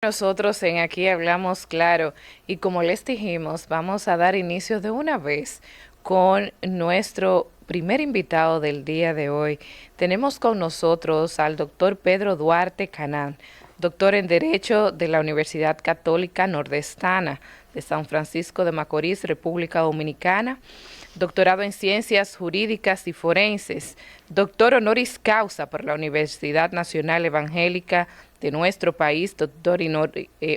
Nosotros en Aquí Hablamos Claro y como les dijimos, vamos a dar inicio de una vez con nuestro primer invitado del día de hoy. Tenemos con nosotros al doctor Pedro Duarte Canán, doctor en Derecho de la Universidad Católica Nordestana de San Francisco de Macorís, República Dominicana, doctorado en Ciencias Jurídicas y Forenses, doctor honoris causa por la Universidad Nacional Evangélica de nuestro país, doctor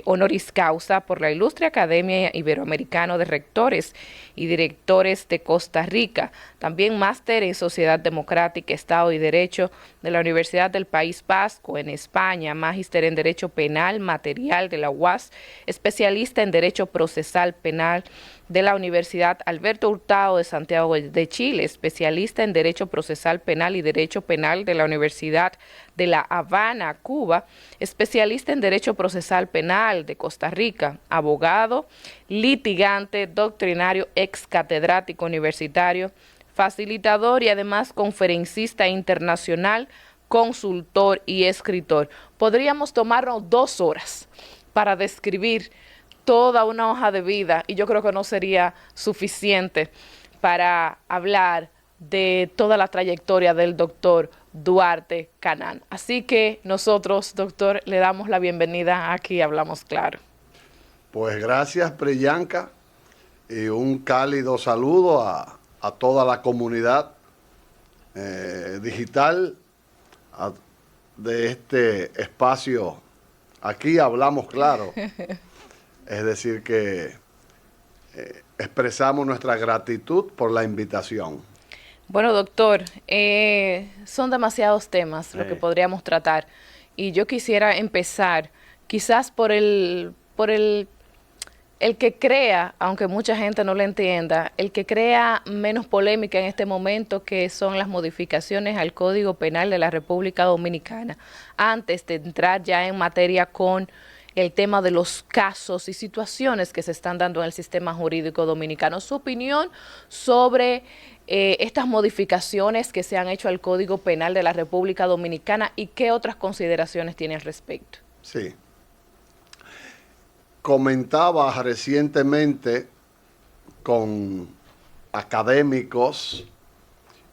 honoris causa por la Ilustre Academia Iberoamericana de Rectores y Directores de Costa Rica, también máster en Sociedad Democrática, Estado y Derecho de la Universidad del País Vasco en España, magíster en Derecho Penal Material de la UAS, especialista en Derecho Procesal Penal de la Universidad Alberto Hurtado de Santiago de Chile, especialista en Derecho Procesal Penal y Derecho Penal de la Universidad de La Habana, Cuba, especialista en Derecho Procesal Penal de Costa Rica, abogado, litigante, doctrinario, ex catedrático universitario, facilitador y además conferencista internacional, consultor y escritor. Podríamos tomarnos 2 horas para describir toda una hoja de vida y yo creo que no sería suficiente para hablar de toda la trayectoria del doctor Duarte Canán. Así que nosotros, doctor, le damos la bienvenida a Aquí Hablamos Claro. Pues gracias, Priyanka, y un cálido saludo a toda la comunidad digital de este espacio. Aquí Hablamos Claro. Es decir, que expresamos nuestra gratitud por la invitación. Bueno, doctor, son demasiados temas lo que podríamos tratar y yo quisiera empezar quizás por el que crea, aunque mucha gente no lo entienda, el que crea menos polémica en este momento, que son las modificaciones al Código Penal de la República Dominicana, antes de entrar ya en materia con el tema de los casos y situaciones que se están dando en el sistema jurídico dominicano. Su opinión sobre estas modificaciones que se han hecho al Código Penal de la República Dominicana y qué otras consideraciones tiene al respecto. Sí. Comentaba recientemente con académicos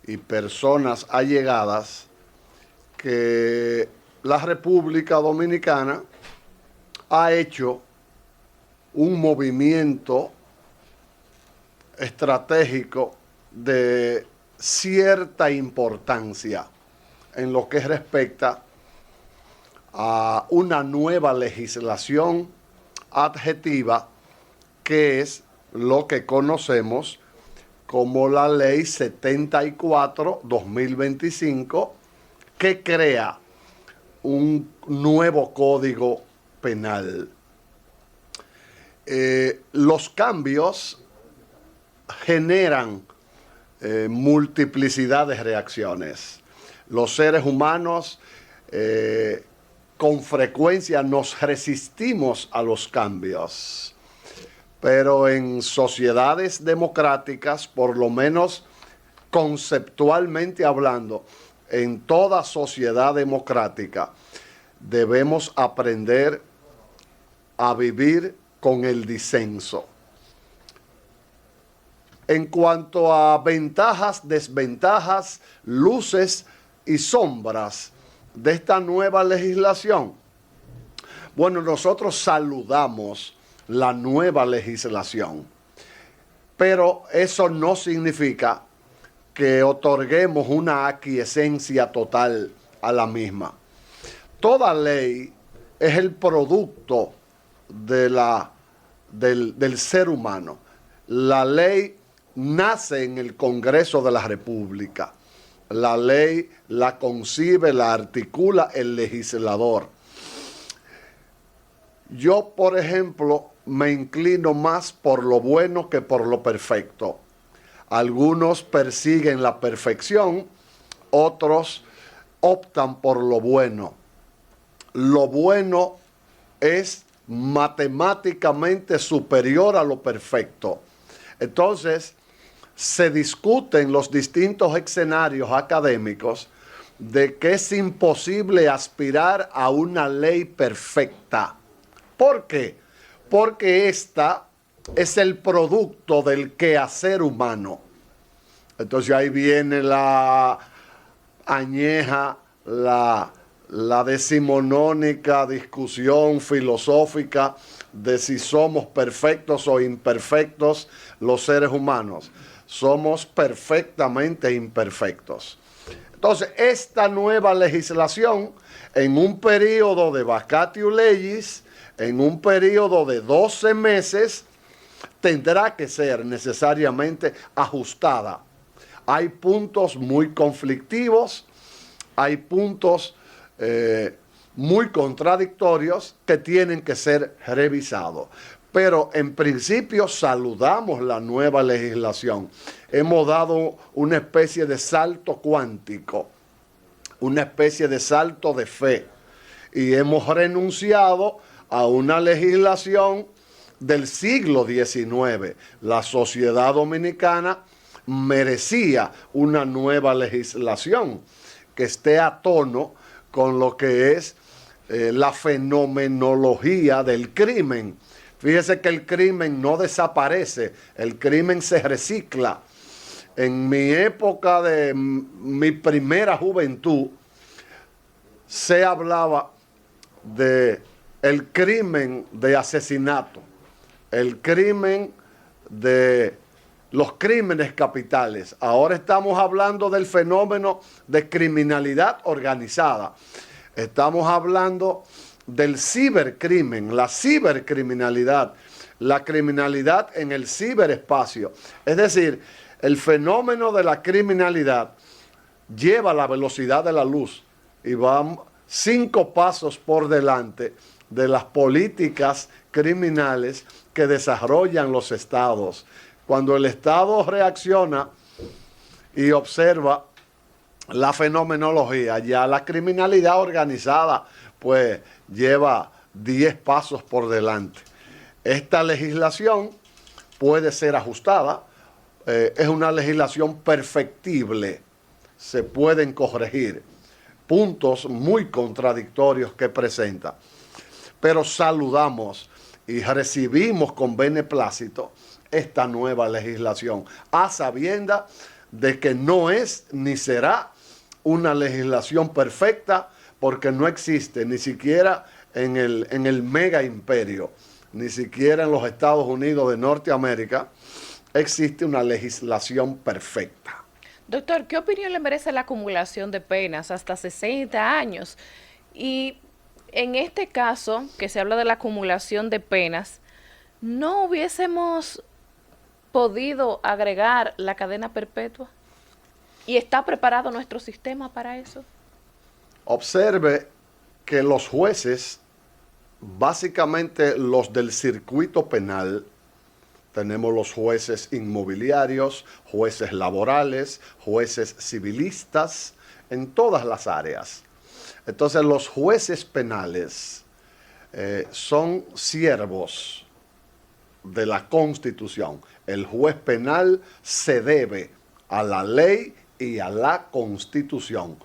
y personas allegadas que la República Dominicana ha hecho un movimiento estratégico de cierta importancia en lo que respecta a una nueva legislación adjetiva que es lo que conocemos como la Ley 74-2025, que crea un nuevo código penal. Los cambios generan multiplicidad de reacciones. Los seres humanos con frecuencia nos resistimos a los cambios, pero en sociedades democráticas, por lo menos conceptualmente hablando, en toda sociedad democrática, debemos aprender a vivir con el disenso. En cuanto a ventajas, desventajas, luces y sombras de esta nueva legislación, bueno, nosotros saludamos la nueva legislación, pero eso no significa que otorguemos una aquiescencia total a la misma. Toda ley es el producto del ser humano. La ley nace en el Congreso de la República. La ley la concibe, la articula el legislador. Yo, por ejemplo, me inclino más por lo bueno que por lo perfecto. Algunos persiguen la perfección, otros optan por lo bueno. Lo bueno es matemáticamente superior a lo perfecto. Entonces, se discuten los distintos escenarios académicos de que es imposible aspirar a una ley perfecta. ¿Por qué? Porque esta es el producto del quehacer humano. Entonces ahí viene la añeja, la decimonónica discusión filosófica de si somos perfectos o imperfectos los seres humanos. Somos perfectamente imperfectos. Entonces, esta nueva legislación, en un periodo de vacatio legis, en un periodo de 12 meses, tendrá que ser necesariamente ajustada. Hay puntos muy conflictivos, hay puntos muy contradictorios que tienen que ser revisados. Pero en principio saludamos la nueva legislación. Hemos dado una especie de salto cuántico, una especie de salto de fe. Y hemos renunciado a una legislación del siglo XIX. La sociedad dominicana merecía una nueva legislación que esté a tono con lo que es la fenomenología del crimen. Fíjese que el crimen no desaparece, el crimen se recicla. En mi época de mi primera juventud se hablaba de el crimen de asesinato, el crimen de los crímenes capitales. Ahora estamos hablando del fenómeno de criminalidad organizada. Estamos hablando del cibercrimen, la cibercriminalidad, la criminalidad en el ciberespacio. Es decir, el fenómeno de la criminalidad lleva la velocidad de la luz y va 5 pasos por delante de las políticas criminales que desarrollan los estados. Cuando el Estado reacciona y observa la fenomenología, ya la criminalidad organizada pues lleva 10 pasos por delante. Esta legislación puede ser ajustada, es una legislación perfectible, se pueden corregir puntos muy contradictorios que presenta, pero saludamos y recibimos con beneplácito esta nueva legislación, a sabiendas de que no es ni será una legislación perfecta, porque no existe ni siquiera en el mega imperio, ni siquiera en los Estados Unidos de Norteamérica, existe una legislación perfecta. Doctor, ¿qué opinión le merece la acumulación de penas hasta 60 años? Y en este caso, que se habla de la acumulación de penas, ¿no hubiésemos podido agregar la cadena perpetua? ¿Y está preparado nuestro sistema para eso? Observe que los jueces, básicamente los del circuito penal, tenemos los jueces inmobiliarios, jueces laborales, jueces civilistas, en todas las áreas. Entonces los jueces penales son siervos de la Constitución. El juez penal se debe a la ley y a la Constitución.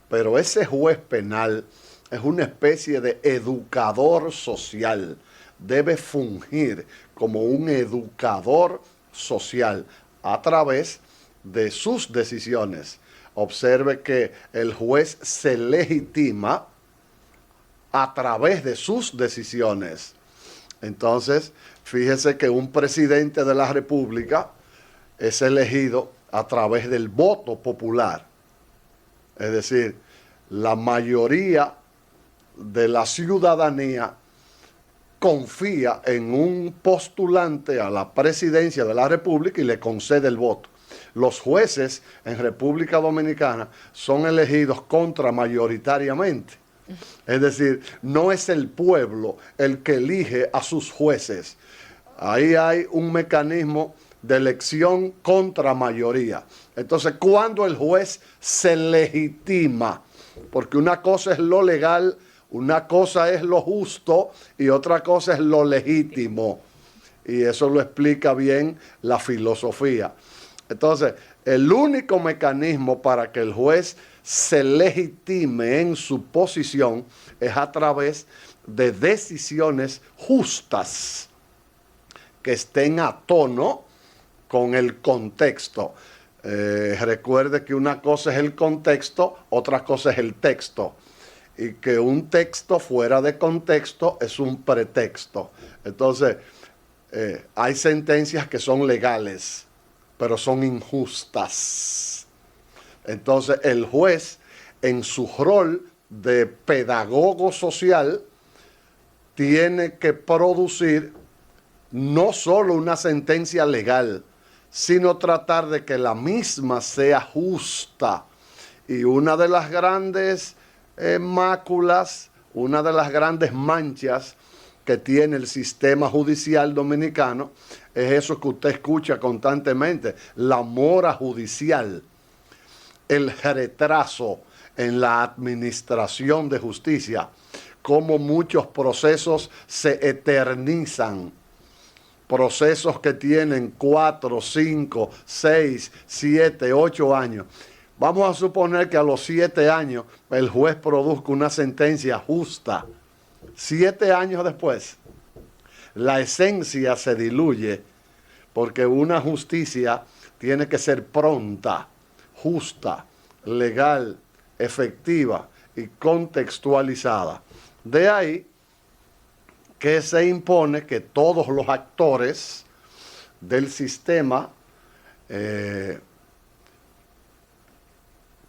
Pero ese juez penal es una especie de educador social. Debe fungir como un educador social a través de sus decisiones. Observe que el juez se legitima a través de sus decisiones. Entonces, fíjese que un presidente de la República es elegido a través del voto popular. Es decir, la mayoría de la ciudadanía confía en un postulante a la presidencia de la República y le concede el voto. Los jueces en República Dominicana son elegidos contramayoritariamente. Es decir, no es el pueblo el que elige a sus jueces. Ahí hay un mecanismo de elección contra mayoría. Entonces, cuando el juez se legitima, porque una cosa es lo legal, una cosa es lo justo y otra cosa es lo legítimo. Y eso lo explica bien la filosofía. Entonces, el único mecanismo para que el juez se legitime en su posición es a través de decisiones justas que estén a tono con el contexto. Recuerde que una cosa es el contexto, otra cosa es el texto. Y que un texto fuera de contexto es un pretexto. Entonces, hay sentencias que son legales, pero son injustas. Entonces, el juez, en su rol de pedagogo social, tiene que producir no solo una sentencia legal, sino tratar de que la misma sea justa. Y una de las grandes máculas, una de las grandes manchas que tiene el sistema judicial dominicano es eso que usted escucha constantemente, la mora judicial, el retraso en la administración de justicia, cómo muchos procesos se eternizan, procesos que tienen 4, 5, 6, 7, 8 años. Vamos a suponer que a los 7 años el juez produzca una sentencia justa. 7 años después, la esencia se diluye porque una justicia tiene que ser pronta, justa, legal, efectiva y contextualizada. De ahí que se impone que todos los actores del sistema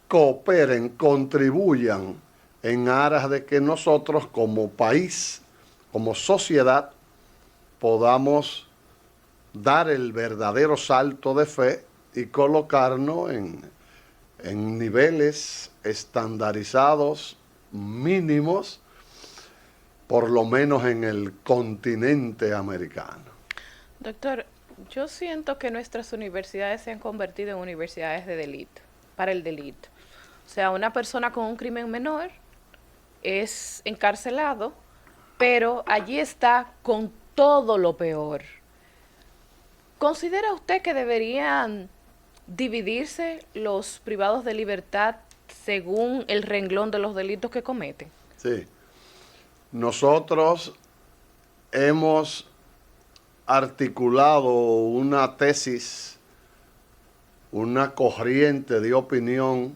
cooperen, contribuyan en aras de que nosotros como país, como sociedad, podamos dar el verdadero salto de fe y colocarnos en niveles estandarizados mínimos, por lo menos en el continente americano. Doctor, yo siento que nuestras universidades se han convertido en universidades de delito, para el delito. O sea, una persona con un crimen menor es encarcelado, pero allí está con todo lo peor. ¿Considera usted que deberían dividirse los privados de libertad según el renglón de los delitos que cometen? Sí. Nosotros hemos articulado una tesis, una corriente de opinión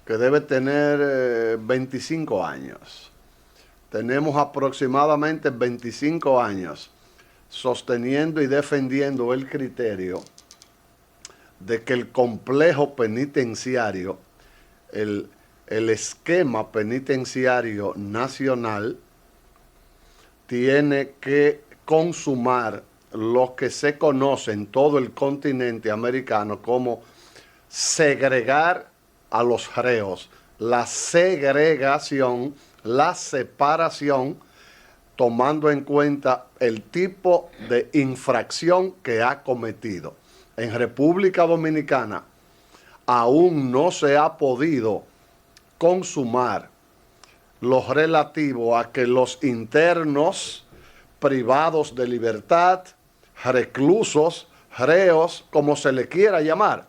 que debe tener 25 años. Tenemos aproximadamente 25 años sosteniendo y defendiendo el criterio de que el complejo penitenciario, el esquema penitenciario nacional tiene que consumar lo que se conoce en todo el continente americano como segregar a los reos, la segregación, la separación, tomando en cuenta el tipo de infracción que ha cometido. En República Dominicana aún no se ha podido consumar lo relativo a que los internos privados de libertad, reclusos, reos, como se le quiera llamar,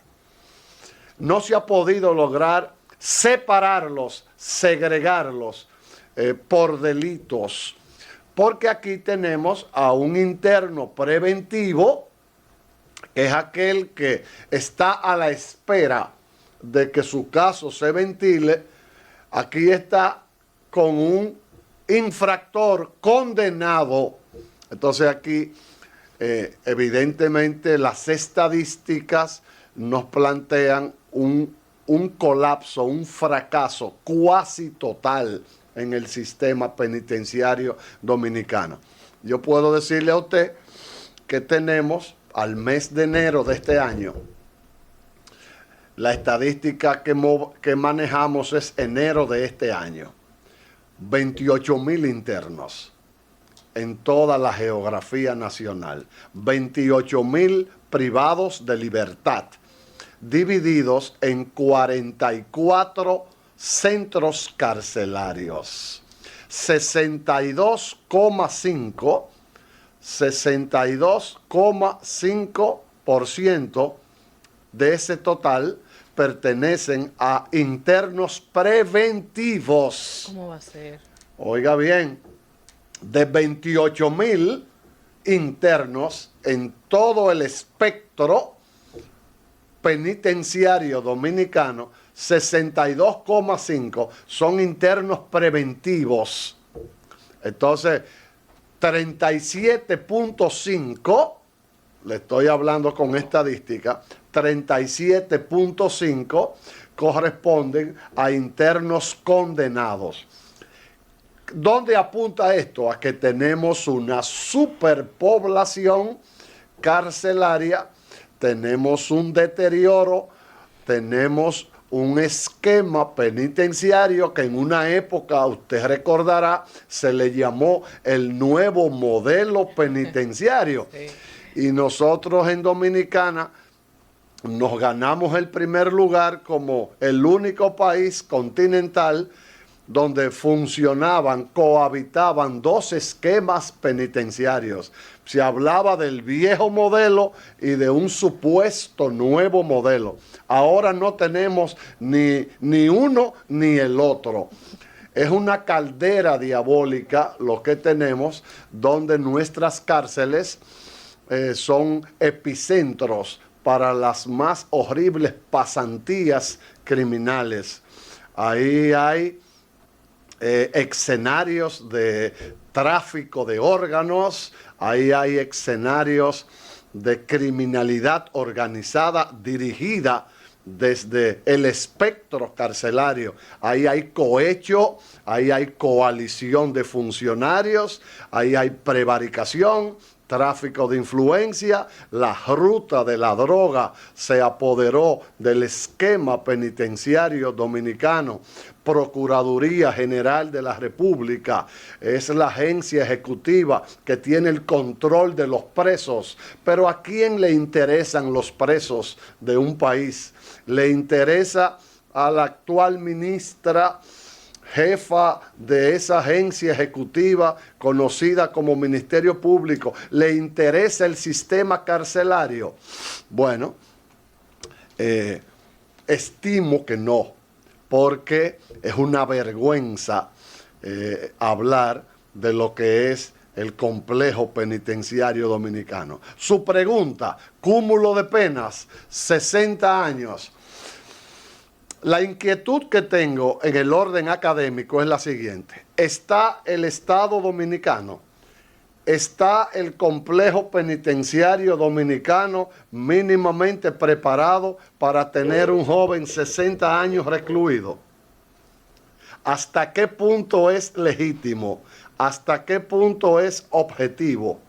no se ha podido lograr separarlos, segregarlos por delitos, porque aquí tenemos a un interno preventivo, que es aquel que está a la espera de que su caso se ventile. Aquí está con un infractor condenado. Entonces aquí, evidentemente, las estadísticas nos plantean un colapso, un fracaso cuasi total en el sistema penitenciario dominicano. Yo puedo decirle a usted que tenemos al mes de enero de este año, la estadística que manejamos es enero de este año, 28,000 internos en toda la geografía nacional, 28,000 privados de libertad, divididos en 44 centros carcelarios. 62,5% de ese total pertenecen a internos preventivos. ¿Cómo va a ser? Oiga bien, de 28,000 internos en todo el espectro penitenciario dominicano, 62,5 son internos preventivos. Entonces, 37,5, le estoy hablando con estadística, 37,5 corresponden a internos condenados. ¿Dónde apunta esto? A que tenemos una superpoblación carcelaria, tenemos un deterioro, tenemos un esquema penitenciario que en una época, usted recordará, se le llamó el nuevo modelo penitenciario. Sí. Y nosotros en Dominicana nos ganamos el primer lugar como el único país continental donde funcionaban, cohabitaban dos esquemas penitenciarios. Se hablaba del viejo modelo y de un supuesto nuevo modelo. Ahora no tenemos ni uno ni el otro. Es una caldera diabólica lo que tenemos, donde nuestras cárceles son epicentros para las más horribles pasantías criminales. Ahí hay escenarios de tráfico de órganos, ahí hay escenarios de criminalidad organizada dirigida desde el espectro carcelario. Ahí hay cohecho, ahí hay coalición de funcionarios, ahí hay prevaricación, tráfico de influencia, la ruta de la droga se apoderó del esquema penitenciario dominicano. Procuraduría General de la República es la agencia ejecutiva que tiene el control de los presos. Pero ¿a quién le interesan los presos de un país? Le interesa a la actual ministra jefa de esa agencia ejecutiva conocida como Ministerio Público. ¿Le interesa el sistema carcelario? Bueno, estimo que no, porque es una vergüenza hablar de lo que es el complejo penitenciario dominicano. Su pregunta, cúmulo de penas, 60 años. La inquietud que tengo en el orden académico es la siguiente. ¿Está el Estado dominicano? ¿Está el complejo penitenciario dominicano mínimamente preparado para tener un joven 60 años recluido? ¿Hasta qué punto es legítimo? ¿Hasta qué punto es objetivo?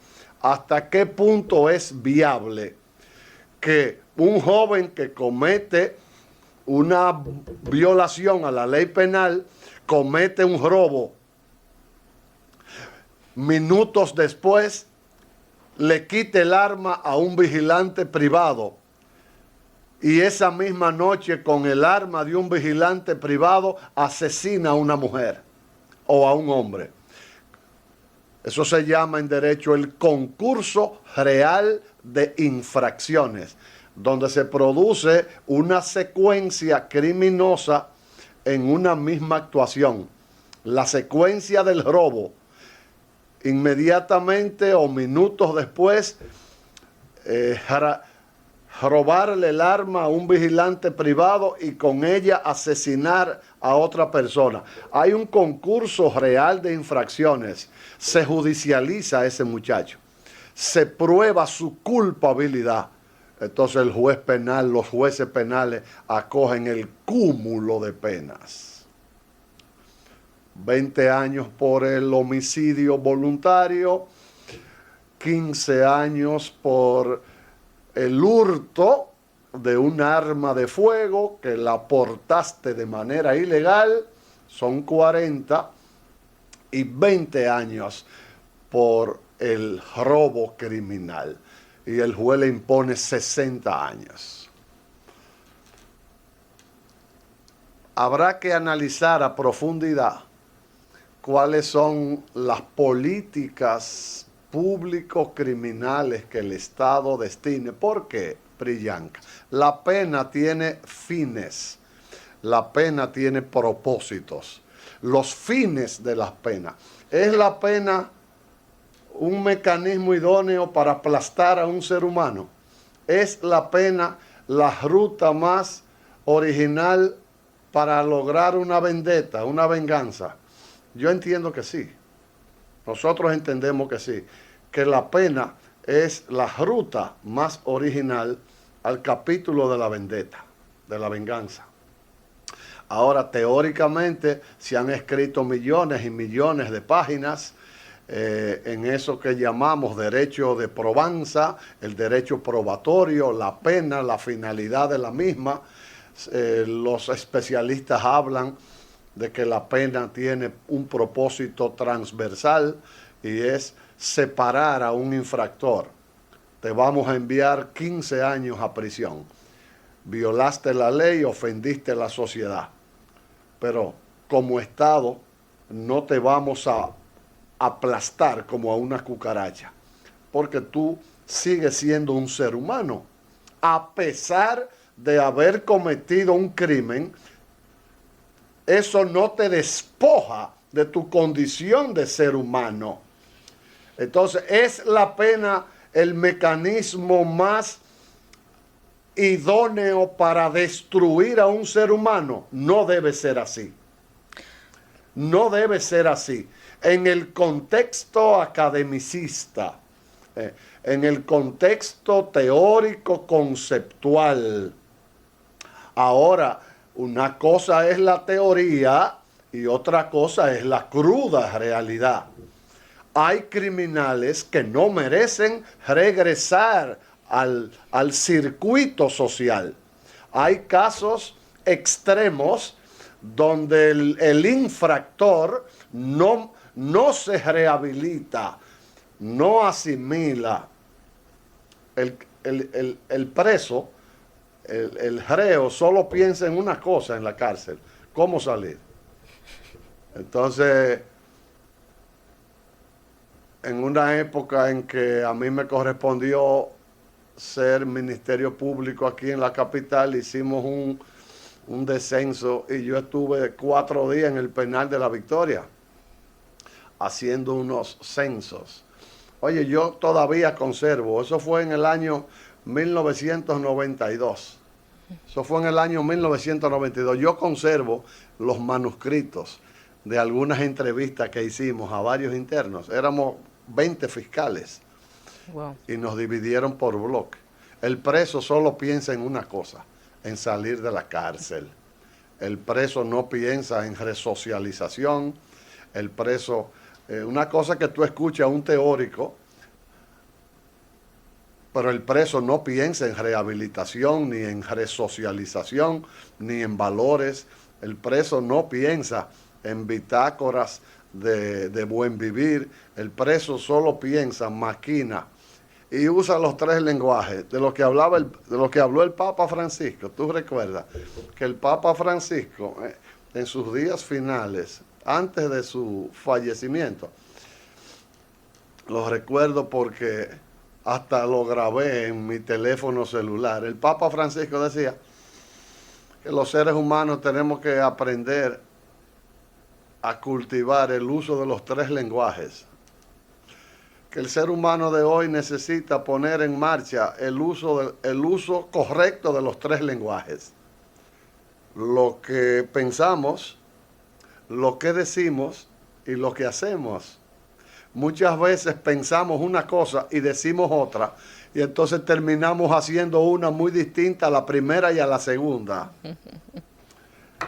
¿Hasta qué punto es viable que un joven que comete una violación a la ley penal, comete un robo, minutos después le quite el arma a un vigilante privado y esa misma noche con el arma de un vigilante privado asesina a una mujer o a un hombre? Eso se llama en derecho el concurso real de infracciones, donde se produce una secuencia criminosa en una misma actuación. La secuencia del robo, inmediatamente o minutos después, robarle el arma a un vigilante privado y con ella asesinar a otra persona. Hay un concurso real de infracciones. Se judicializa a ese muchacho. Se prueba su culpabilidad. Entonces el juez penal, los jueces penales acogen el cúmulo de penas. 20 años por el homicidio voluntario, 15 años por el hurto de un arma de fuego que la portaste de manera ilegal, son 40, y 20 años por el robo criminal. Y el juez le impone 60 años. Habrá que analizar a profundidad cuáles son las políticas público-criminales que el Estado destine. ¿Por qué, Priyanka? La pena tiene fines, la pena tiene propósitos. los fines de las penas. ¿Es la pena un mecanismo idóneo para aplastar a un ser humano? ¿Es la pena la ruta más original para lograr una vendetta, una venganza? Yo entiendo que sí. Nosotros entendemos que sí, que la pena es la ruta más original al capítulo de la vendetta, de la venganza. Ahora, teóricamente, se han escrito millones y millones de páginas en eso que llamamos derecho de probanza, el derecho probatorio, la pena, la finalidad de la misma. Los especialistas hablan de que la pena tiene un propósito transversal y es separar a un infractor. Te vamos a enviar 15 años a prisión. Violaste la ley, ofendiste la sociedad. Pero como Estado no te vamos a aplastar como a una cucaracha, porque tú sigues siendo un ser humano. A pesar de haber cometido un crimen, eso no te despoja de tu condición de ser humano. Entonces, ¿es la pena el mecanismo más idóneo para destruir a un ser humano? No debe ser así. No debe ser así. En el contexto academicista, en el contexto teórico conceptual. Ahora, una cosa es la teoría y otra cosa es la cruda realidad. Hay criminales que no merecen regresar al circuito social. Hay casos extremos donde el infractor no se rehabilita, no asimila. El preso, el reo, solo piensa en una cosa en la cárcel: cómo salir. Entonces, en una época en que a mí me correspondió ser Ministerio Público aquí en la capital, hicimos un descenso y yo estuve 4 días en el penal de La Victoria haciendo unos censos. Oye, yo todavía conservo, eso fue en el año 1992. Eso fue en el año 1992. Yo conservo los manuscritos de algunas entrevistas que hicimos a varios internos. Éramos 20 fiscales. Wow. Y nos dividieron por bloque. El preso solo piensa en una cosa: en salir de la cárcel. El preso no piensa en resocialización. El preso, una cosa que tú escuchas a un teórico, pero el preso no piensa en rehabilitación, ni en resocialización, ni en valores. El preso no piensa en bitácoras de buen vivir. El preso solo piensa, maquina y usa los 3 lenguajes de lo que habló el Papa Francisco. Tú recuerdas que el Papa Francisco, en sus días finales, antes de su fallecimiento, lo recuerdo porque hasta lo grabé en mi teléfono celular. El Papa Francisco decía que los seres humanos tenemos que aprender a cultivar el uso de los 3 lenguajes. Que el ser humano de hoy necesita poner en marcha el uso correcto de los 3 lenguajes. Lo que pensamos, lo que decimos y lo que hacemos. Muchas veces pensamos una cosa y decimos otra, y entonces terminamos haciendo una muy distinta a la primera y a la segunda.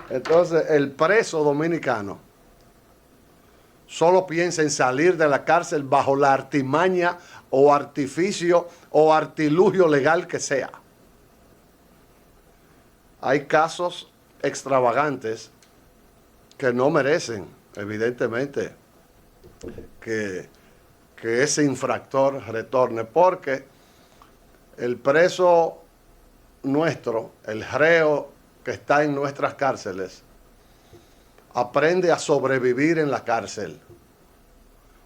Entonces, el preso dominicano solo piensa en salir de la cárcel bajo la artimaña o artificio o artilugio legal que sea. Hay casos extravagantes que no merecen, evidentemente, que ese infractor retorne, porque el preso nuestro, el reo que está en nuestras cárceles, aprende a sobrevivir en la cárcel.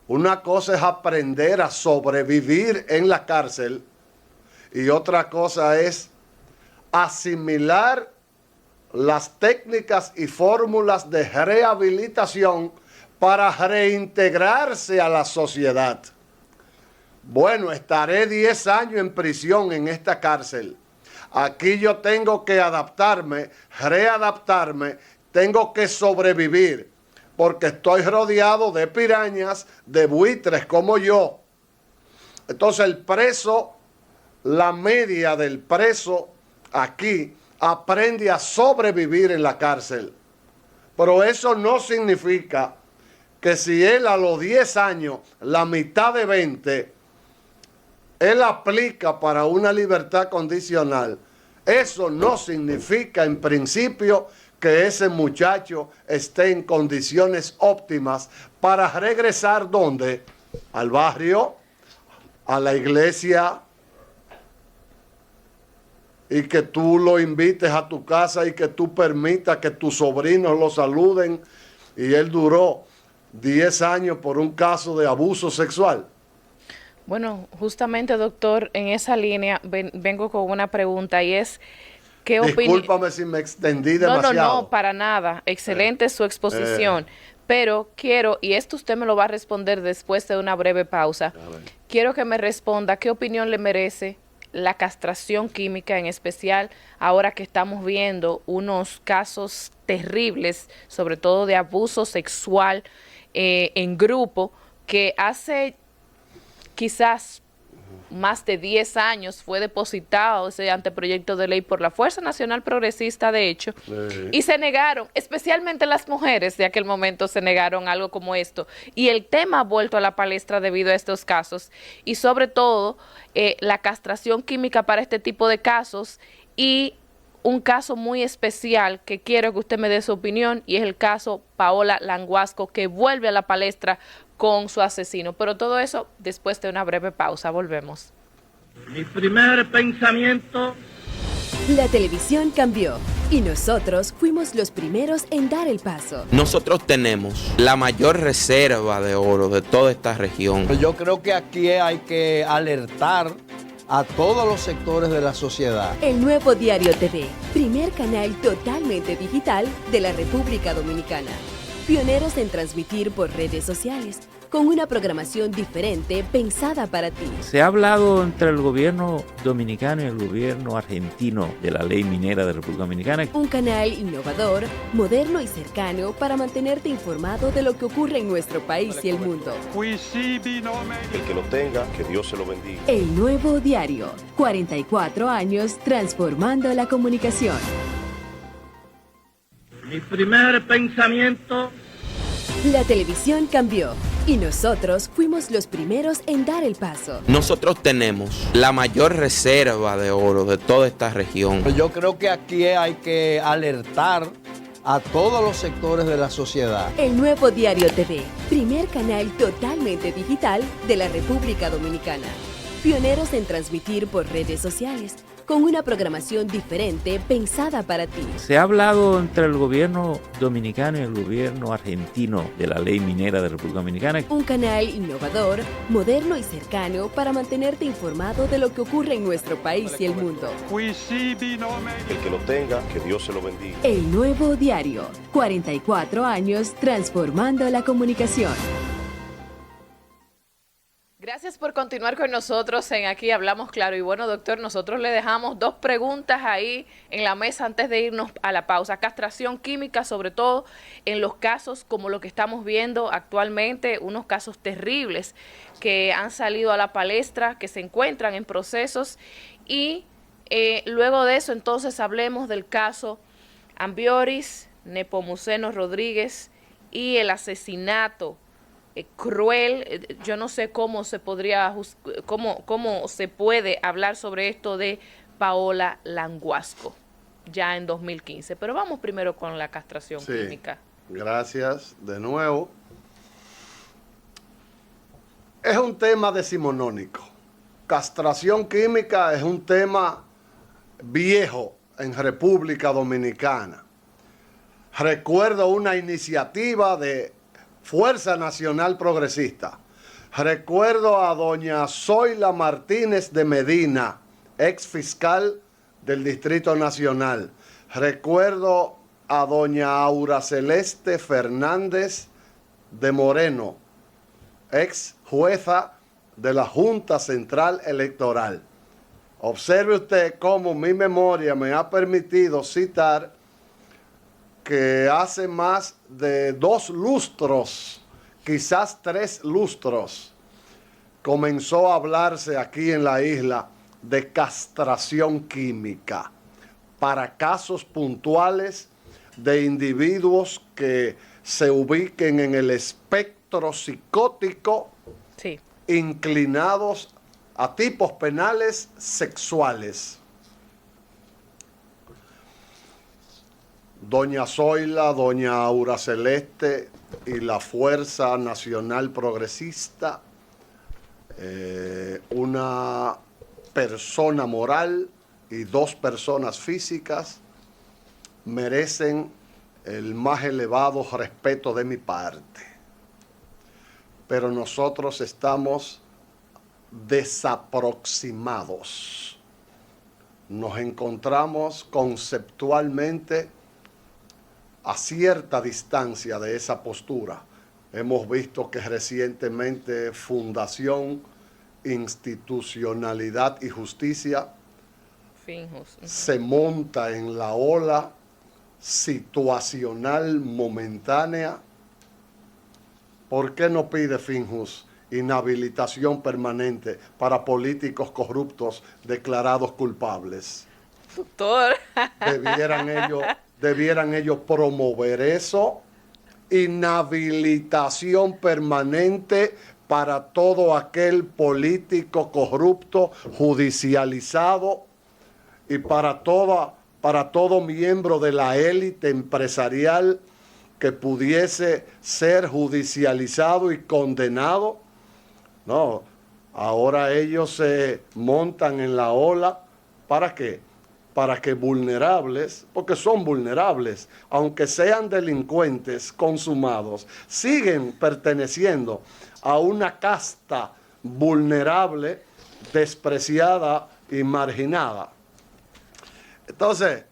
Una cosa es aprender a sobrevivir en la cárcel y otra cosa es asimilar las técnicas y fórmulas de rehabilitación para reintegrarse a la sociedad. Bueno, estaré 10 años en prisión en esta cárcel. Aquí yo tengo que adaptarme, readaptarme, tengo que sobrevivir, porque estoy rodeado de pirañas, de buitres como yo. Entonces el preso, la media del preso aquí, aprende a sobrevivir en la cárcel. Pero eso no significa que si él a los 10 años, la mitad de 20, él aplica para una libertad condicional, eso no significa en principio que ese muchacho esté en condiciones óptimas para regresar ¿dónde? Al barrio, a la iglesia, y que tú lo invites a tu casa y que tú permitas que tus sobrinos lo saluden. Y él duró 10 años por un caso de abuso sexual. Bueno, justamente, doctor, en esa línea vengo con una pregunta y es, ¿qué opinión? Discúlpame si me extendí demasiado. No, para nada. Excelente su exposición. Pero quiero, y esto usted me lo va a responder después de una breve pausa, quiero que me responda qué opinión le merece la castración química, en especial ahora que estamos viendo unos casos terribles, sobre todo de abuso sexual en grupo, que hace quizás más de 10 años fue depositado ese anteproyecto de ley por la Fuerza Nacional Progresista, de hecho, y se negaron, especialmente las mujeres de aquel momento se negaron algo como esto, y el tema ha vuelto a la palestra debido a estos casos, y sobre todo la castración química para este tipo de casos, y un caso muy especial que quiero que usted me dé su opinión, y es el caso Paola Languasco, que vuelve a la palestra con su asesino. Pero todo eso después de una breve pausa. Volvemos. Mi primer pensamiento. La televisión cambió y nosotros fuimos los primeros en dar el paso. Nosotros tenemos la mayor reserva de oro de toda esta región. Yo creo que aquí hay que alertar a todos los sectores de la sociedad. El Nuevo Diario TV, primer canal totalmente digital de la República Dominicana. Pioneros en transmitir por redes sociales, con una programación diferente pensada para ti. Se ha hablado entre el gobierno dominicano y el gobierno argentino de la ley minera de la República Dominicana. Un canal innovador, moderno y cercano para mantenerte informado de lo que ocurre en nuestro país y el mundo. El que lo tenga, que Dios se lo bendiga. El Nuevo Diario, 44 años transformando la comunicación. Mi primer pensamiento. La televisión cambió y nosotros fuimos los primeros en dar el paso. Nosotros tenemos la mayor reserva de oro de toda esta región. Yo creo que aquí hay que alertar a todos los sectores de la sociedad. El Nuevo Diario TV, primer canal totalmente digital de la República Dominicana. Pioneros en transmitir por redes sociales, con una programación diferente pensada para ti. Se ha hablado entre el gobierno dominicano y el gobierno argentino de la ley minera de la República Dominicana. Un canal innovador, moderno y cercano para mantenerte informado de lo que ocurre en nuestro país y el mundo. El que lo tenga, que Dios se lo bendiga. El Nuevo Diario, 44 años transformando la comunicación. Gracias por continuar con nosotros en Aquí Hablamos Claro. Y bueno, doctor, nosotros le dejamos dos preguntas ahí en la mesa antes de irnos a la pausa. Castración química, sobre todo en los casos como lo que estamos viendo actualmente, unos casos terribles que han salido a la palestra, que se encuentran en procesos. Y luego de eso, entonces, hablemos del caso Ambioris Nepomuceno Rodríguez y el asesinato cruel. Yo no sé cómo se podría, cómo se puede hablar sobre esto de Paola Languasco ya en 2015, pero vamos primero con la castración química. Gracias de nuevo. Es un tema decimonónico. Castración química es un tema viejo en República Dominicana. Recuerdo una iniciativa de Fuerza Nacional Progresista. Recuerdo a doña Zoila Martínez de Medina, ex fiscal del Distrito Nacional. Recuerdo a doña Aura Celeste Fernández de Moreno, ex jueza de la Junta Central Electoral. Observe usted cómo mi memoria me ha permitido citar que hace más de 2 lustros, quizás 3 lustros, comenzó a hablarse aquí en la isla de castración química para casos puntuales de individuos que se ubiquen en el espectro psicótico, Sí. inclinados a tipos penales sexuales. Doña Zoila, doña Aura Celeste y la Fuerza Nacional Progresista, una persona moral y 2 personas físicas, merecen el más elevado respeto de mi parte. Pero nosotros estamos desaproximados. Nos encontramos conceptualmente a cierta distancia de esa postura. Hemos visto que recientemente Fundación, Institucionalidad y Justicia Finjus. se monta en la ola situacional momentánea. ¿Por qué no pide Finjus inhabilitación permanente para políticos corruptos declarados culpables? Doctor. Debieran ellos promover eso, inhabilitación permanente para todo aquel político corrupto judicializado y para todo miembro de la élite empresarial que pudiese ser judicializado y condenado. No, ahora ellos se montan en la ola. ¿Para qué? Para que vulnerables, porque son vulnerables, aunque sean delincuentes consumados, siguen perteneciendo a una casta vulnerable, despreciada y marginada. Entonces,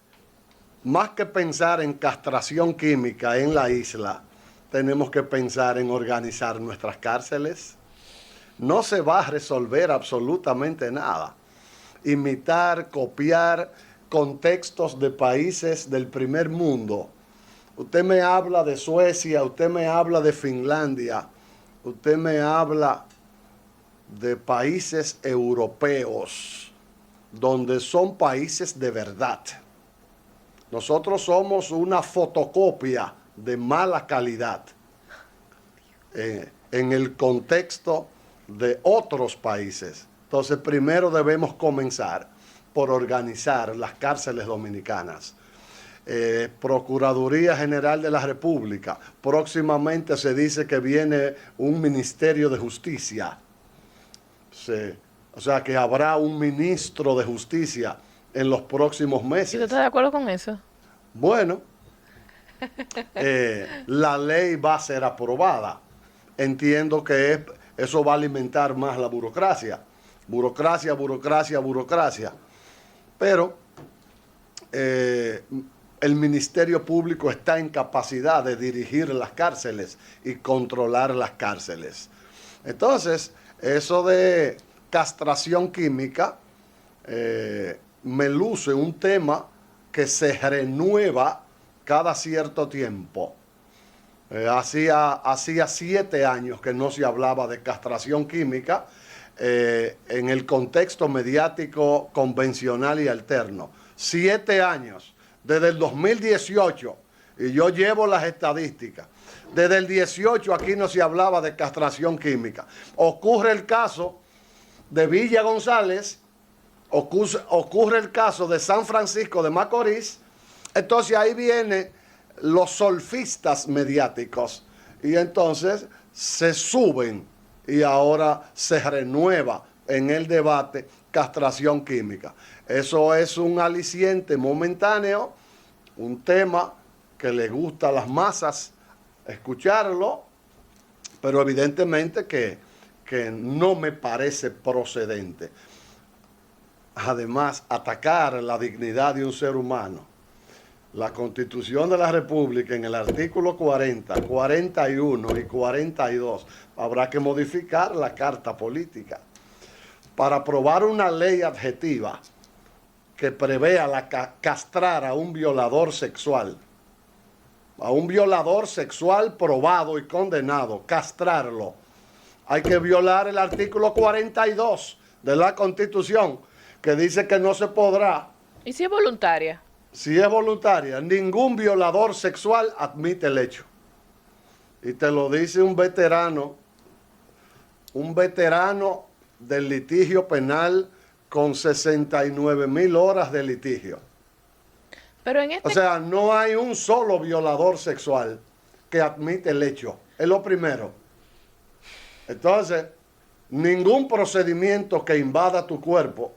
más que pensar en castración química en la isla, tenemos que pensar en organizar nuestras cárceles. No se va a resolver absolutamente nada. Imitar, copiar contextos de países del primer mundo. Usted me habla de Suecia, usted me habla de Finlandia, usted me habla de países europeos, donde son países de verdad. Nosotros somos una fotocopia de mala calidad en el contexto de otros países. Entonces, primero debemos comenzar por organizar las cárceles dominicanas. Procuraduría General de la República. Próximamente se dice que viene un Ministerio de Justicia. O sea que habrá un ministro de Justicia en los próximos meses. ¿Y tú estás de acuerdo con eso? Bueno, la ley va a ser aprobada. Entiendo que eso va a alimentar más la burocracia. Burocracia, burocracia, burocracia. Pero el Ministerio Público está en capacidad de dirigir las cárceles y controlar las cárceles. Entonces, eso de castración química me luce un tema que se renueva cada cierto tiempo. Hacía 7 años que no se hablaba de castración química en el contexto mediático convencional y alterno. 7 años, desde el 2018, y yo llevo las estadísticas. Desde el 18 aquí no se hablaba de castración química. Ocurre el caso de Villa González, ocurre el caso de San Francisco de Macorís. Entonces ahí vienen los solfistas mediáticos y entonces se suben y ahora se renueva en el debate castración química. Eso es un aliciente momentáneo, un tema que le gusta a las masas escucharlo, pero evidentemente que no me parece procedente. Además, atacar la dignidad de un ser humano La Constitución de la República, en el artículo 40, 41 y 42, habrá que modificar la Carta Política para aprobar una ley adjetiva que prevea castrar a un violador sexual probado y condenado, castrarlo. Hay que violar el artículo 42 de la Constitución, que dice que no se podrá. ¿Y si es voluntaria? Si es voluntaria, ningún violador sexual admite el hecho. Y te lo dice un veterano del litigio penal con 69,000 horas de litigio. Pero en este... O sea, no hay un solo violador sexual que admite el hecho. Es lo primero. Entonces, ningún procedimiento que invada tu cuerpo.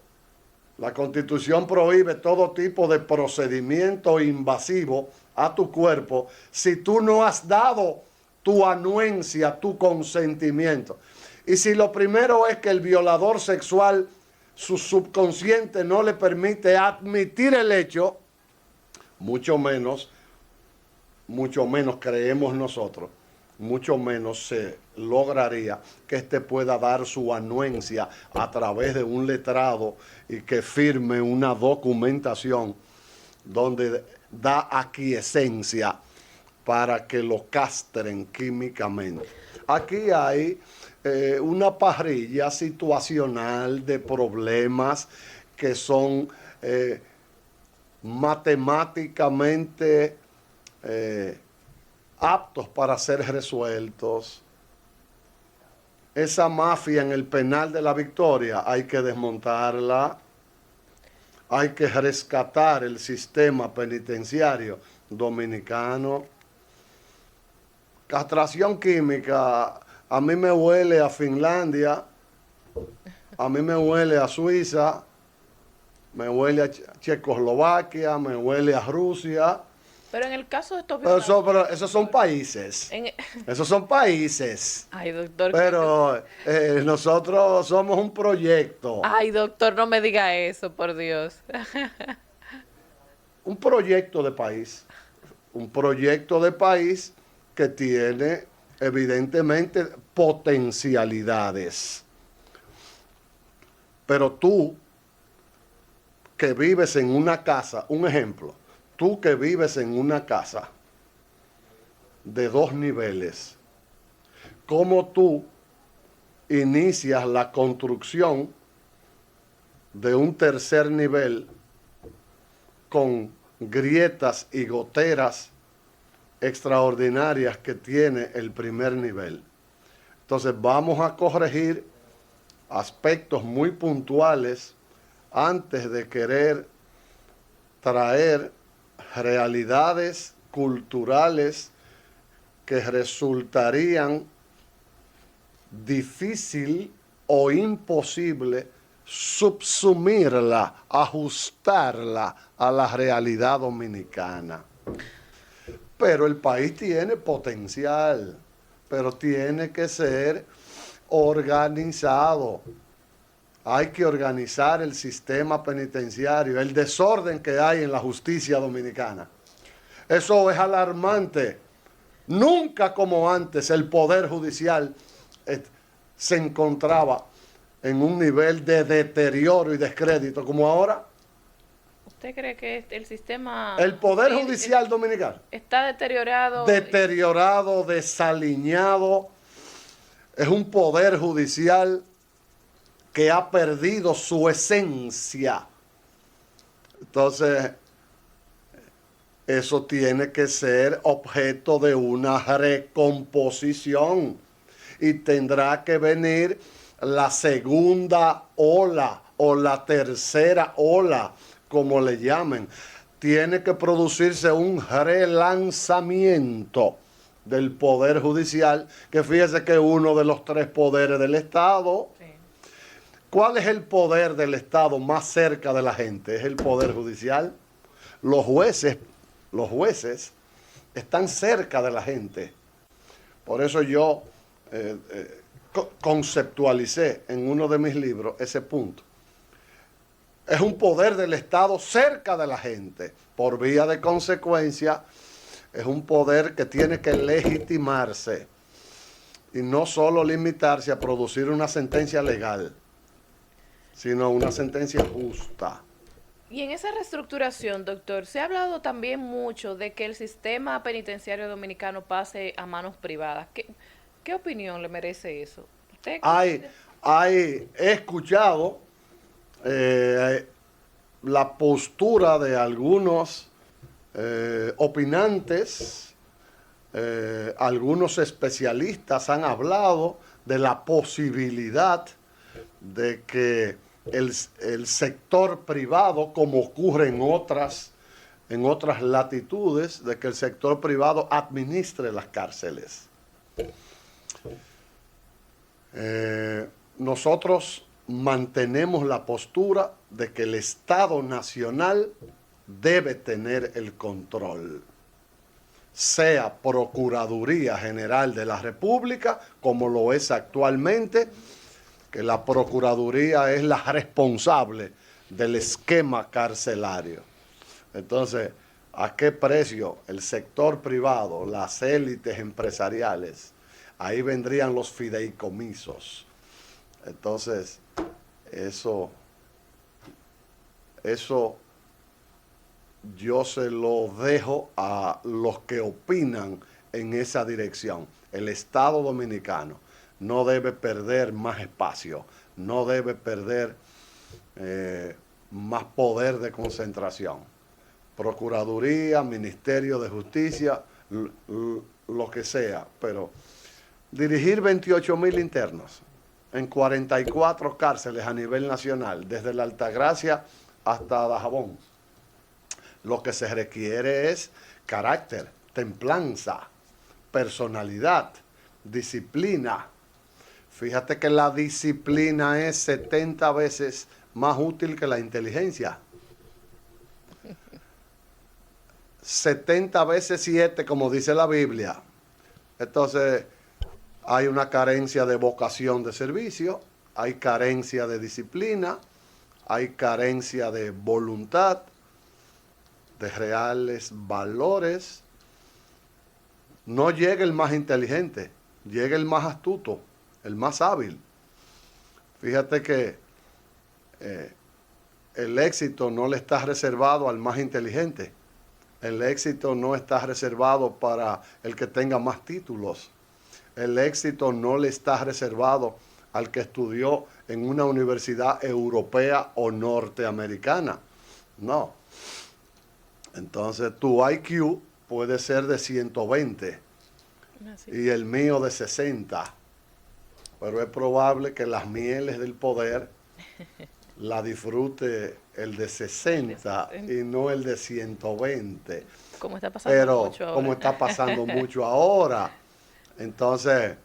La Constitución prohíbe todo tipo de procedimiento invasivo a tu cuerpo si tú no has dado tu anuencia, tu consentimiento. Y si lo primero es que el violador sexual, su subconsciente no le permite admitir el hecho, mucho menos creemos nosotros, mucho menos se lograría que éste pueda dar su anuencia a través de un letrado y que firme una documentación donde da aquiescencia para que lo castren químicamente. Aquí hay una parrilla situacional de problemas que son matemáticamente aptos para ser resueltos. Esa mafia en el penal de la Victoria hay que desmontarla, hay que rescatar el sistema penitenciario dominicano. Castración química, a mí me huele a Finlandia, a mí me huele a Suiza, me huele a Checoslovaquia, me huele a Rusia. Pero en el caso de estos pero esos son países. Esos son países. Ay, doctor. Pero nosotros somos un proyecto. Ay, doctor, no me diga eso, por Dios. Un proyecto de país. Un proyecto de país que tiene evidentemente potencialidades. Pero tú que vives en una casa, un ejemplo, tú que vives en una casa de 2 niveles, ¿cómo tú inicias la construcción de un tercer nivel con grietas y goteras extraordinarias que tiene el primer nivel? Entonces vamos a corregir aspectos muy puntuales antes de querer traer realidades culturales que resultarían difícil o imposible subsumirla, ajustarla a la realidad dominicana. Pero el país tiene potencial, pero tiene que ser organizado. Hay que organizar el sistema penitenciario, el desorden que hay en la justicia dominicana. Eso es alarmante. Nunca como antes el Poder Judicial se encontraba en un nivel de deterioro y descrédito como ahora. ¿Usted cree que el sistema... El Poder Judicial dominicano está deteriorado? Deteriorado, desaliñado. Es un Poder Judicial que ha perdido su esencia. Entonces, eso tiene que ser objeto de una recomposición y tendrá que venir la segunda ola o la tercera ola, como le llamen. Tiene que producirse un relanzamiento del Poder Judicial, que fíjese que es uno de los 3 poderes del Estado. Sí. ¿Cuál es el poder del Estado más cerca de la gente? Es el Poder Judicial. Los jueces están cerca de la gente. Por eso yo conceptualicé en uno de mis libros ese punto. es un poder del Estado cerca de la gente. Por vía de consecuencia, es un poder que tiene que legitimarse y no solo limitarse a producir una sentencia legal, sino una sentencia justa. Y en esa reestructuración, doctor, se ha hablado también mucho de que el sistema penitenciario dominicano pase a manos privadas. ¿Qué opinión le merece eso? He escuchado la postura de algunos opinantes, algunos especialistas han hablado de la posibilidad de que el sector privado, como ocurre en otras latitudes, de que el sector privado administre las cárceles. Nosotros mantenemos la postura de que el Estado Nacional debe tener el control, sea Procuraduría General de la República, como lo es actualmente, que la Procuraduría es la responsable del esquema carcelario. Entonces, ¿a qué precio el sector privado, las élites empresariales? Ahí vendrían los fideicomisos. Entonces, eso yo se lo dejo a los que opinan en esa dirección. El Estado Dominicano no debe perder más espacio, no debe perder más poder de concentración. Procuraduría, Ministerio de Justicia, lo que sea, pero dirigir 28,000 internos en 44 cárceles a nivel nacional, desde la Altagracia hasta Dajabón, lo que se requiere es carácter, templanza, personalidad, disciplina. Fíjate que la disciplina es 70 veces más útil que la inteligencia. 70 veces 7, como dice la Biblia. Entonces, hay una carencia de vocación de servicio, hay carencia de disciplina, hay carencia de voluntad, de reales valores. No llega el más inteligente, llega el más astuto, el más hábil. Fíjate que el éxito no le está reservado al más inteligente. El éxito no está reservado para el que tenga más títulos. El éxito no le está reservado al que estudió en una universidad europea o norteamericana. No. Entonces tu IQ puede ser de 120 y el mío de 60. Pero es probable que las mieles del poder la disfrute el de 60 y no el de 120. Como está pasando mucho ahora. Como está pasando mucho ahora. Entonces,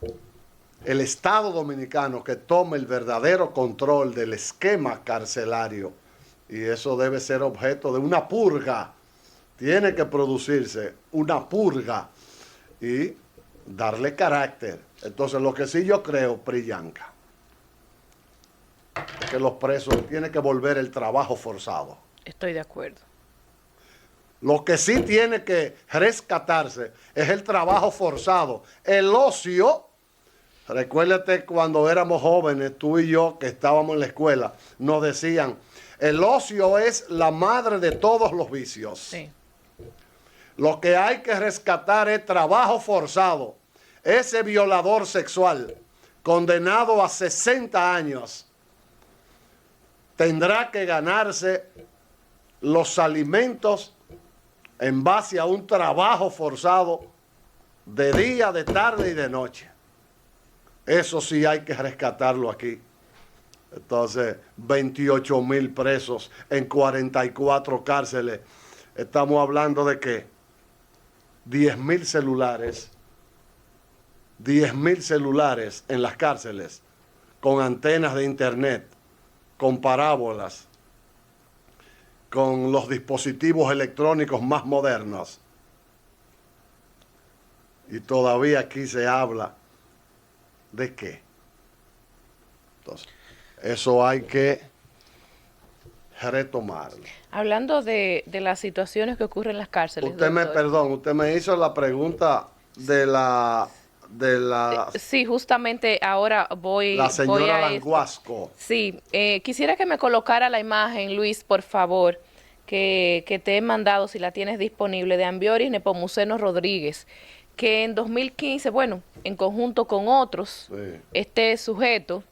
el Estado Dominicano que tome el verdadero control del esquema carcelario, y eso debe ser objeto de una purga, tiene que producirse una purga y darle carácter. Entonces, lo que sí yo creo, Priyanka, es que los presos tienen que volver el trabajo forzado. Estoy de acuerdo. Lo que sí tiene que rescatarse es el trabajo forzado. El ocio, recuérdate cuando éramos jóvenes, tú y yo, que estábamos en la escuela, nos decían, el ocio es la madre de todos los vicios. Sí. Lo que hay que rescatar es trabajo forzado. Ese violador sexual, condenado a 60 años, tendrá que ganarse los alimentos en base a un trabajo forzado de día, de tarde y de noche. Eso sí hay que rescatarlo aquí. Entonces, 28,000 presos en 44 cárceles. Estamos hablando de que 10,000 celulares. 10,000 celulares en las cárceles, con antenas de internet, con parábolas, con los dispositivos electrónicos más modernos. Y todavía aquí se habla de qué. Entonces, eso hay que retomarlo. Hablando de las situaciones que ocurren en las cárceles. Usted me hizo la pregunta de la Sí, justamente ahora voy la voy señora a esto. Languasco. Sí, quisiera que me colocara la imagen, Luis, por favor, que te he mandado, si la tienes disponible, de Ambioris Nepomuceno Rodríguez, que en 2015, bueno, en conjunto con otros, Sí. este sujeto,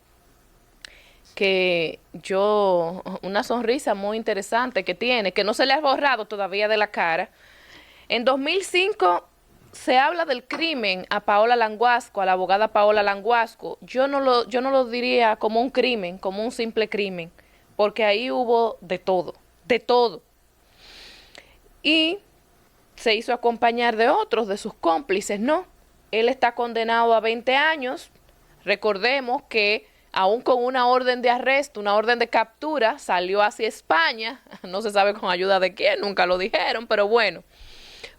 que una sonrisa muy interesante que tiene, que no se le ha borrado todavía de la cara. En 2005 se habla del crimen a Paola Languasco, a la abogada Paola Languasco. Yo no lo diría como un crimen, como un simple crimen, porque ahí hubo de todo, de todo. Y se hizo acompañar de otros, de sus cómplices, ¿no? Él está condenado a 20 años. Recordemos que aún con una orden de arresto, una orden de captura, salió hacia España. No se sabe con ayuda de quién, nunca lo dijeron, pero bueno.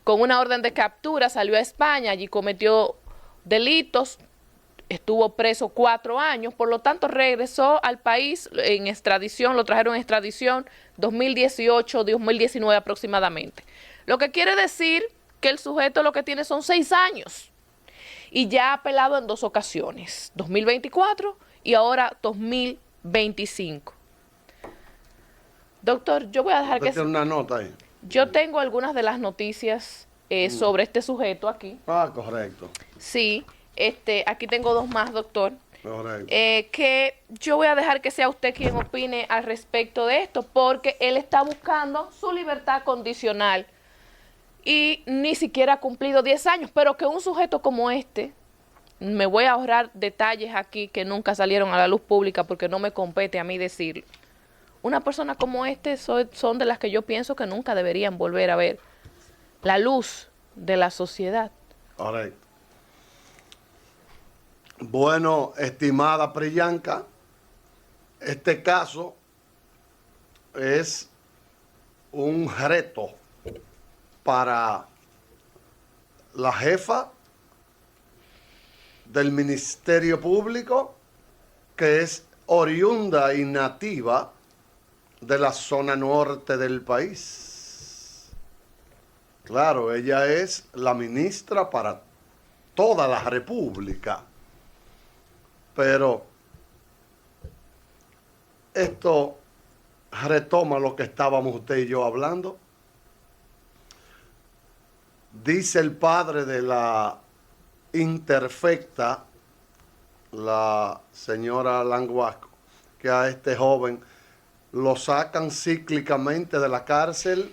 Con una orden de captura salió a España, allí cometió delitos, estuvo preso 4 años, por lo tanto regresó al país en extradición, lo trajeron en extradición 2018, 2019 aproximadamente. Lo que quiere decir que el sujeto lo que tiene son 6 años y ya ha apelado en 2 ocasiones, 2024 y ahora 2025. Doctor, yo voy a dejar que... Tiene una nota ahí. Yo tengo algunas de las noticias sobre este sujeto aquí. Ah, correcto. Sí, aquí tengo 2 más, doctor. Correcto. Que yo voy a dejar que sea usted quien opine al respecto de esto, porque él está buscando su libertad condicional y ni siquiera ha cumplido 10 años, pero que un sujeto como este, me voy a ahorrar detalles aquí que nunca salieron a la luz pública porque no me compete a mí decirlo. Una persona como este son de las que yo pienso que nunca deberían volver a ver la luz de la sociedad. Correcto. Bueno, estimada Priyanka, este caso es un reto para la jefa del Ministerio Público, que es oriunda y nativa de la zona norte del país. Claro, ella es la ministra para toda la República. Pero esto retoma lo que estábamos usted y yo hablando. Dice el padre de la interfecta, la señora Languasco, que a este joven lo sacan cíclicamente de la cárcel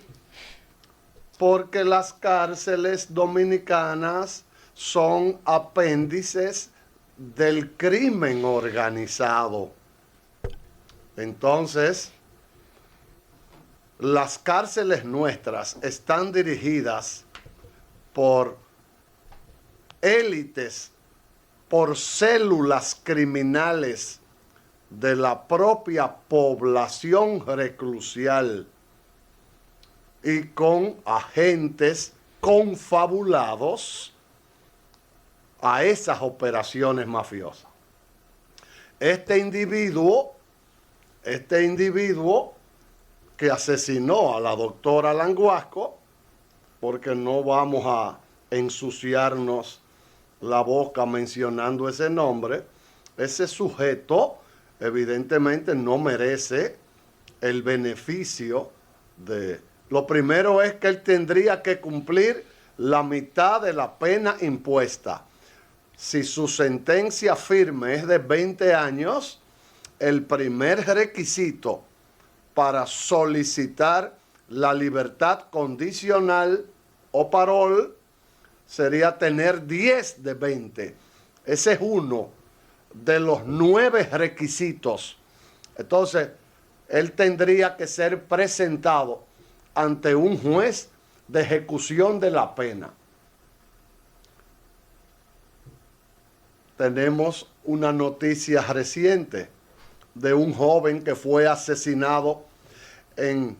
porque las cárceles dominicanas son apéndices del crimen organizado. Entonces, las cárceles nuestras están dirigidas por élites, por células criminales de la propia población reclusial y con agentes confabulados a esas operaciones mafiosas. Este individuo que asesinó a la doctora Languasco, porque no vamos a ensuciarnos la boca mencionando ese nombre, ese sujeto evidentemente no merece el beneficio de... Lo primero es que él tendría que cumplir la mitad de la pena impuesta. Si su sentencia firme es de 20 años, el primer requisito para solicitar la libertad condicional o parol sería tener 10 de 20. Ese es uno de los 9 requisitos. Entonces, él tendría que ser presentado ante un juez de ejecución de la pena. Tenemos una noticia reciente de un joven que fue asesinado en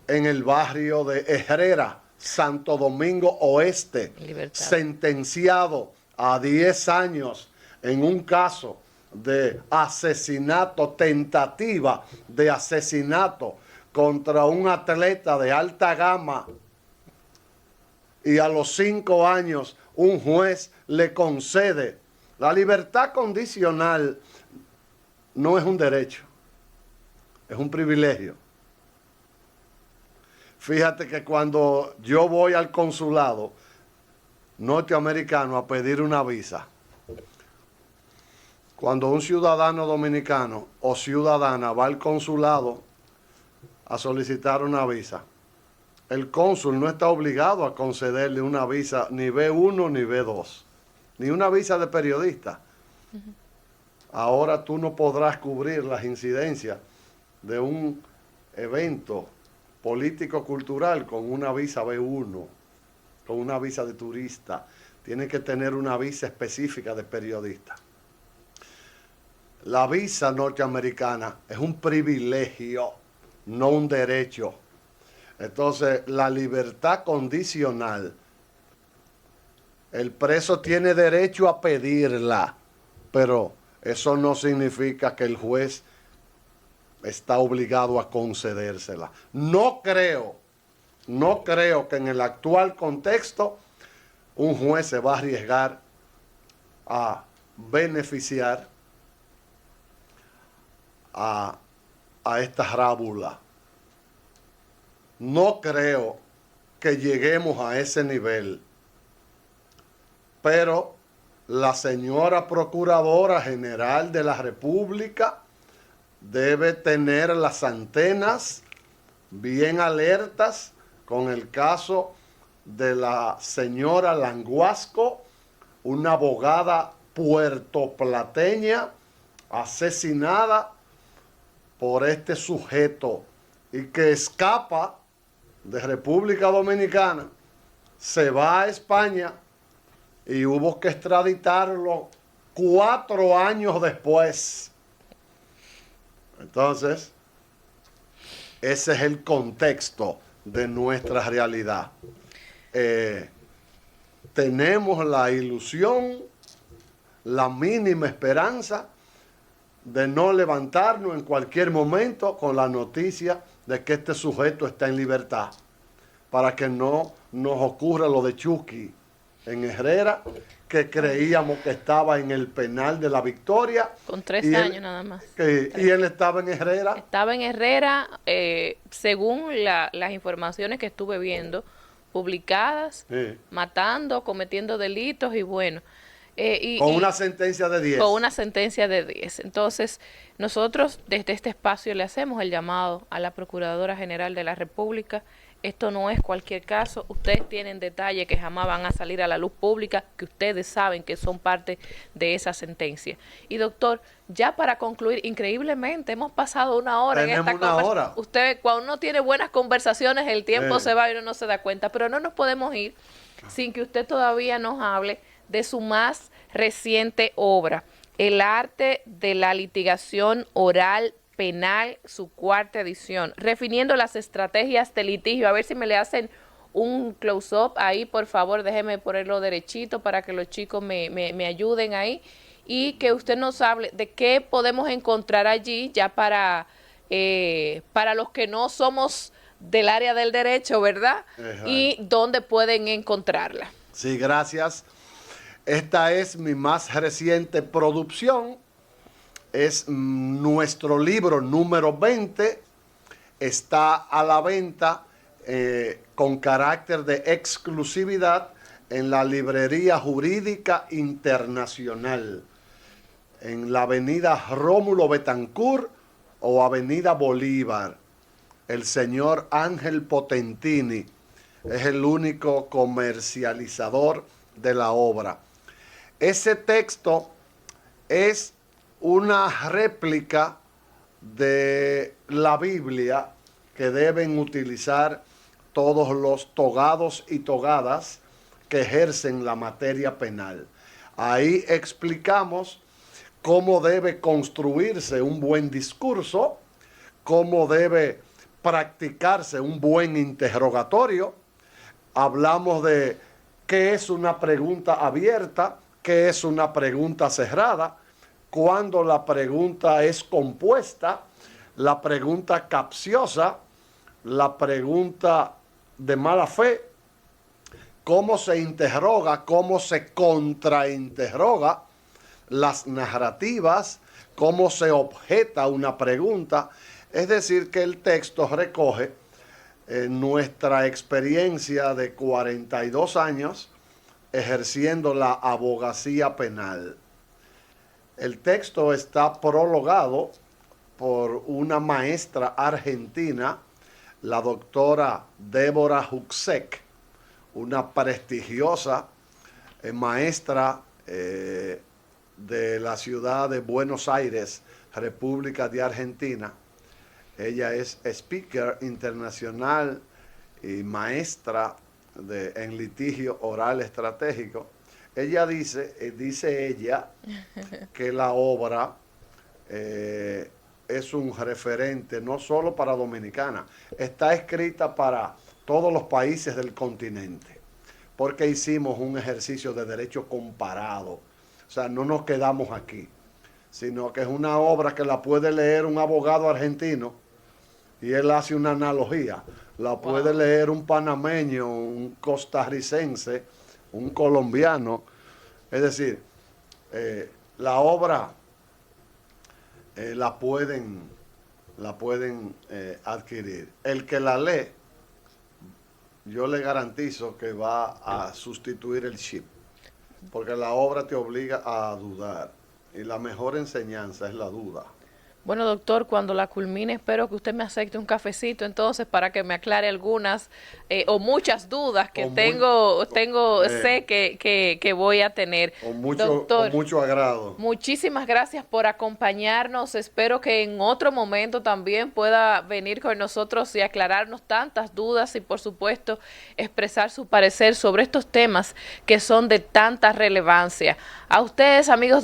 el barrio de Herrera, Santo Domingo Oeste, sentenciado a 10 años en un caso de asesinato, tentativa de asesinato contra un atleta de alta gama y a los 5 años un juez le concede la libertad condicional, no es un derecho, es un privilegio. Fíjate que cuando yo voy al consulado norteamericano a pedir una visa, cuando un ciudadano dominicano o ciudadana va al consulado a solicitar una visa, el cónsul no está obligado a concederle una visa ni B1 ni B2, ni una visa de periodista. Ahora tú no podrás cubrir las incidencias de un evento político-cultural con una visa B1, con una visa de turista. Tienes que tener una visa específica de periodista. La visa norteamericana es un privilegio, no un derecho. Entonces, la libertad condicional, el preso tiene derecho a pedirla, pero eso no significa que el juez está obligado a concedérsela. No creo que en el actual contexto un juez se va a arriesgar a beneficiar a esta rábula. No creo que lleguemos a ese nivel, pero la señora Procuradora General de la República debe tener las antenas bien alertas con el caso de la señora Languasco, una abogada puertoplateña asesinada por este sujeto y que escapa de República Dominicana, se va a España y hubo que extraditarlo 4 años después. Entonces, ese es el contexto de nuestra realidad. Tenemos la ilusión, la mínima esperanza de no levantarnos en cualquier momento con la noticia de que este sujeto está en libertad, para que no nos ocurra lo de Chucky en Herrera, que creíamos que estaba en el penal de la Victoria. Con 3 años nada más. Y él estaba en Herrera. Estaba en Herrera, según las informaciones que estuve viendo, publicadas, matando, cometiendo delitos y bueno. Con una sentencia de 10. Con una sentencia de 10. Entonces, nosotros desde este espacio le hacemos el llamado a la Procuradora General de la República. Esto no es cualquier caso. Ustedes tienen detalles que jamás van a salir a la luz pública, que ustedes saben que son parte de esa sentencia. Y doctor, ya para concluir, increíblemente hemos pasado 1 hora en esta conversación. Usted, cuando uno tiene buenas conversaciones, el tiempo se va y uno no se da cuenta. Pero no nos podemos ir sin que usted todavía nos hable de su más reciente obra, El arte de la litigación oral penal, su 4ª edición, refiriendo las estrategias de litigio. A ver si me le hacen un close-up ahí, por favor, déjeme ponerlo derechito para que los chicos me ayuden ahí, y que usted nos hable de qué podemos encontrar allí ya para los que no somos del área del derecho, ¿verdad? Y dónde pueden encontrarla. Sí, gracias. Esta es mi más reciente producción. Es nuestro libro número 20. Está a la venta con carácter de exclusividad en la Librería Jurídica Internacional, en la avenida Rómulo Betancourt o avenida Bolívar. El señor Ángel Potentini es el único comercializador de la obra. Ese texto es una réplica de la Biblia que deben utilizar todos los togados y togadas que ejercen la materia penal. Ahí explicamos cómo debe construirse un buen discurso, cómo debe practicarse un buen interrogatorio. Hablamos de qué es una pregunta abierta, qué es una pregunta cerrada, cuando la pregunta es compuesta, la pregunta capciosa la pregunta de mala fe, cómo se interroga, cómo se contrainterroga las narrativas, cómo se objeta una pregunta. Es decir, que el texto recoge nuestra experiencia de 42 años ejerciendo la abogacía penal. El texto está prologado por una maestra argentina, la doctora Débora Huxek, una prestigiosa maestra de la ciudad de Buenos Aires, República de Argentina. Ella es speaker internacional y maestra en litigio oral estratégico. Ella dice ella que la obra es un referente no solo para Dominicana, está escrita para todos los países del continente, porque hicimos un ejercicio de derecho comparado. O sea, no nos quedamos aquí, sino que es una obra que la puede leer un abogado argentino y él hace una analogía. La puede leer un panameño, un costarricense, un colombiano. Es decir, la obra la pueden adquirir. El que la lee, yo le garantizo que va a sustituir el chip, porque la obra te obliga a dudar y la mejor enseñanza es la duda. Bueno, doctor, cuando la culmine espero que usted me acepte un cafecito entonces para que me aclare algunas o muchas dudas que sé que voy a tener. Doctor, con mucho agrado. Muchísimas gracias por acompañarnos. Espero que en otro momento también pueda venir con nosotros y aclararnos tantas dudas y, por supuesto, expresar su parecer sobre estos temas que son de tanta relevancia. A ustedes, amigos de